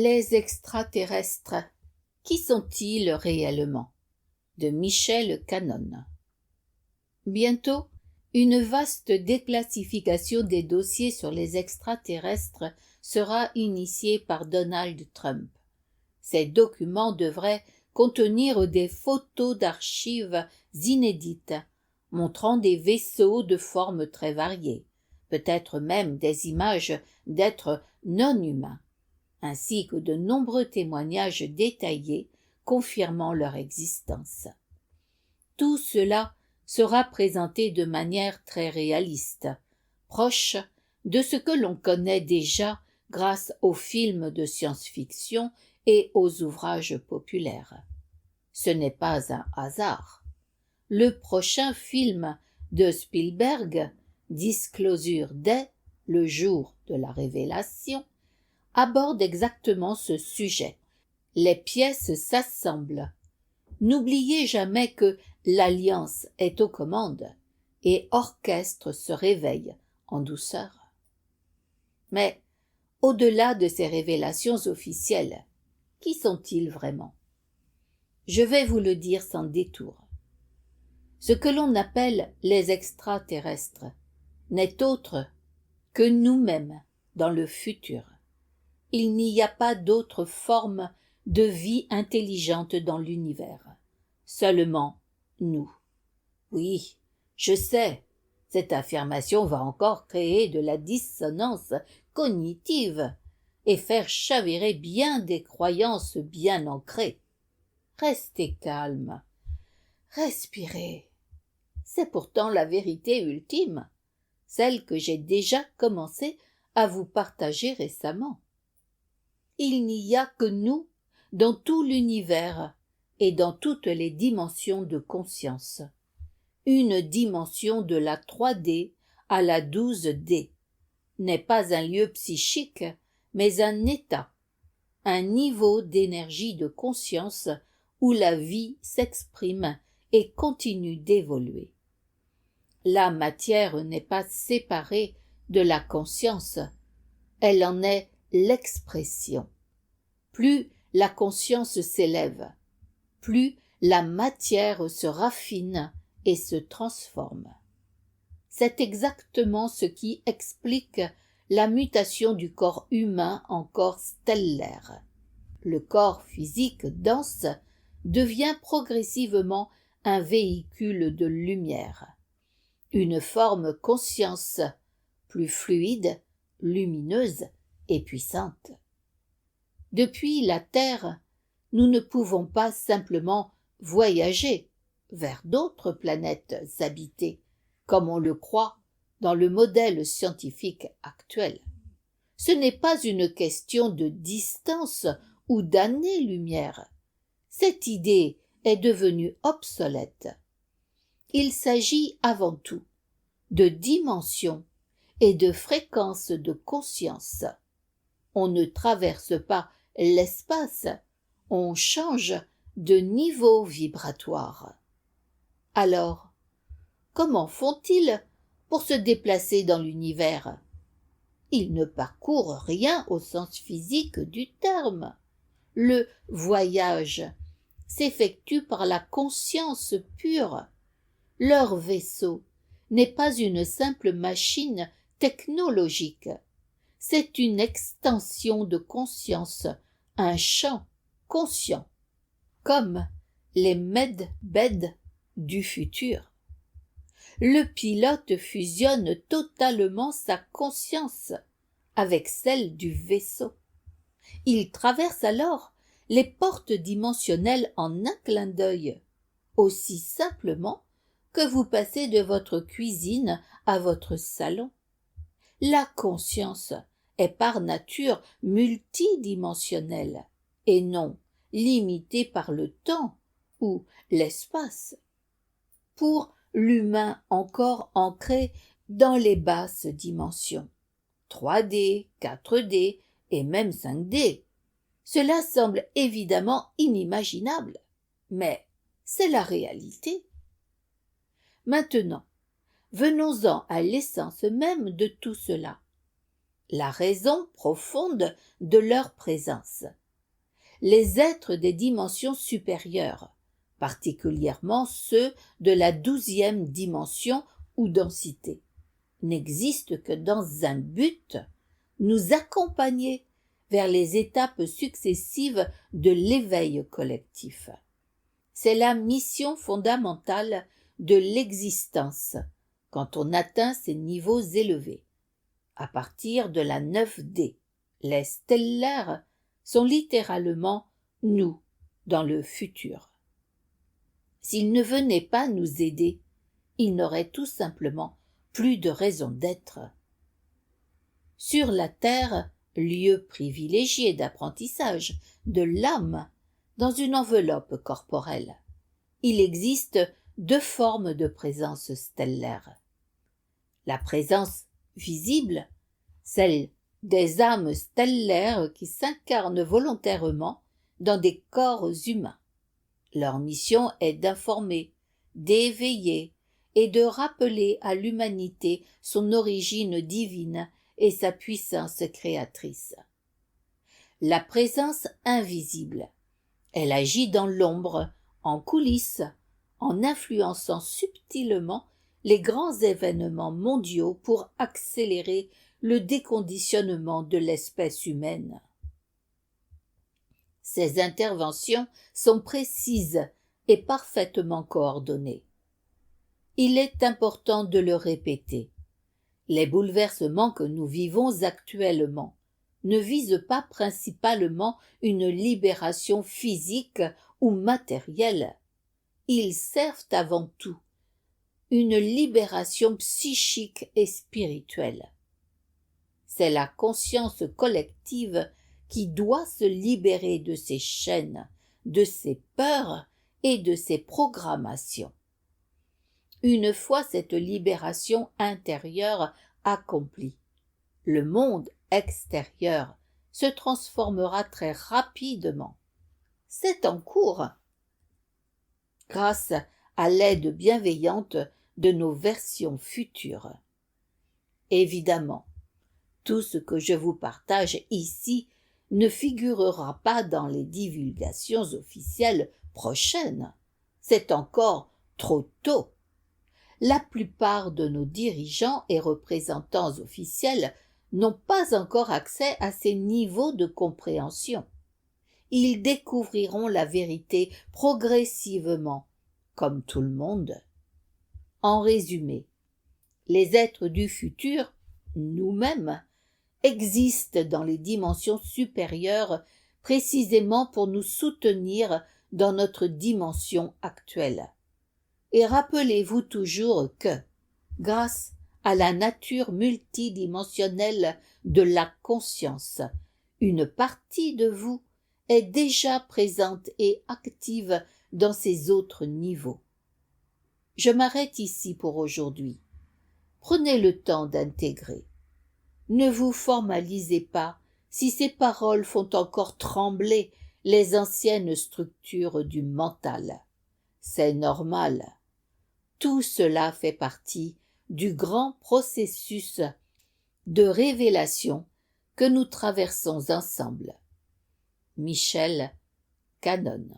Les extraterrestres. Qui sont-ils réellement? De Michel Cannon. Bientôt, une vaste déclassification des dossiers sur les extraterrestres sera initiée par Donald Trump. Ces documents devraient contenir des photos d'archives inédites, montrant des vaisseaux de formes très variées, peut-être même des images d'êtres non humains, ainsi que de nombreux témoignages détaillés confirmant leur existence. Tout cela sera présenté de manière très réaliste, proche de ce que l'on connaît déjà grâce aux films de science-fiction et aux ouvrages populaires. Ce n'est pas un hasard. Le prochain film de Spielberg, Disclosure Day, le jour de la révélation, aborde exactement ce sujet. Les pièces s'assemblent. N'oubliez jamais que l'Alliance est aux commandes et Orchestre se réveille en douceur. Mais, au-delà de ces révélations officielles, qui sont-ils vraiment? Je vais vous le dire sans détour. Ce que l'on appelle les extraterrestres n'est autre que nous-mêmes dans le futur. Il n'y a pas d'autre forme de vie intelligente dans l'univers. Seulement nous. Oui, je sais, cette affirmation va encore créer de la dissonance cognitive et faire chavirer bien des croyances bien ancrées. Restez calme. Respirez. C'est pourtant la vérité ultime, celle que j'ai déjà commencé à vous partager récemment. Il n'y a que nous dans tout l'univers et dans toutes les dimensions de conscience. Une dimension de la 3D à la 12D n'est pas un lieu psychique, mais un état, un niveau d'énergie de conscience où la vie s'exprime et continue d'évoluer. La matière n'est pas séparée de la conscience, elle en est l'expression. Plus la conscience s'élève, plus la matière se raffine et se transforme. C'est exactement ce qui explique la mutation du corps humain en corps stellaire. Le corps physique dense devient progressivement un véhicule de lumière, une forme conscience plus fluide, lumineuse et puissante. Depuis la Terre, nous ne pouvons pas simplement voyager vers d'autres planètes habitées, comme on le croit dans le modèle scientifique actuel. Ce n'est pas une question de distance ou d'années-lumière. Cette idée est devenue obsolète. Il s'agit avant tout de dimension et de fréquence de conscience. On ne traverse pas l'espace, on change de niveau vibratoire. Alors, comment font-ils pour se déplacer dans l'univers? Ils ne parcourent rien au sens physique du terme. Le voyage s'effectue par la conscience pure. Leur vaisseau n'est pas une simple machine technologique. C'est une extension de conscience, un champ conscient, comme les medbeds du futur. Le pilote fusionne totalement sa conscience avec celle du vaisseau. Il traverse alors les portes dimensionnelles en un clin d'œil, aussi simplement que vous passez de votre cuisine à votre salon. La conscience est par nature multidimensionnelle et non limitée par le temps ou l'espace. Pour l'humain encore ancré dans les basses dimensions, 3D, 4D et même 5D, cela semble évidemment inimaginable, mais c'est la réalité. Maintenant, venons-en à l'essence même de tout cela. la raison profonde de leur présence. Les êtres des dimensions supérieures, particulièrement ceux de la 12e dimension ou densité, n'existent que dans un but, nous accompagner vers les étapes successives de l'éveil collectif. C'est la mission fondamentale de l'existence quand on atteint ces niveaux élevés. À partir de la 9D, les stellaires sont littéralement nous dans le futur. S'ils ne venaient pas nous aider, ils n'auraient tout simplement plus de raison d'être. Sur la Terre, lieu privilégié d'apprentissage de l'âme dans une enveloppe corporelle, il existe 2 formes de présence stellaire. La présence visible, celle des âmes stellaires qui s'incarnent volontairement dans des corps humains. Leur mission est d'informer, d'éveiller et de rappeler à l'humanité son origine divine et sa puissance créatrice. La présence invisible, elle agit dans l'ombre, en coulisses, en influençant subtilement les grands événements mondiaux pour accélérer le déconditionnement de l'espèce humaine. Ces interventions sont précises et parfaitement coordonnées. Il est important de le répéter. Les bouleversements que nous vivons actuellement ne visent pas principalement une libération physique ou matérielle. Ils servent avant tout une libération psychique et spirituelle. C'est la conscience collective qui doit se libérer de ses chaînes, de ses peurs et de ses programmations. Une fois cette libération intérieure accomplie, le monde extérieur se transformera très rapidement. C'est en cours. Grâce à l'aide bienveillante de nos versions futures. Évidemment, tout ce que je vous partage ici ne figurera pas dans les divulgations officielles prochaines. C'est encore trop tôt. La plupart de nos dirigeants et représentants officiels n'ont pas encore accès à ces niveaux de compréhension. Ils découvriront la vérité progressivement, comme tout le monde. En résumé, les êtres du futur, nous-mêmes, existent dans les dimensions supérieures précisément pour nous soutenir dans notre dimension actuelle. Et rappelez-vous toujours que, grâce à la nature multidimensionnelle de la conscience, une partie de vous est déjà présente et active dans ces autres niveaux. Je m'arrête ici pour aujourd'hui. Prenez le temps d'intégrer. Ne vous formalisez pas si ces paroles font encore trembler les anciennes structures du mental. C'est normal. Tout cela fait partie du grand processus de révélation que nous traversons ensemble. Michel Canonne.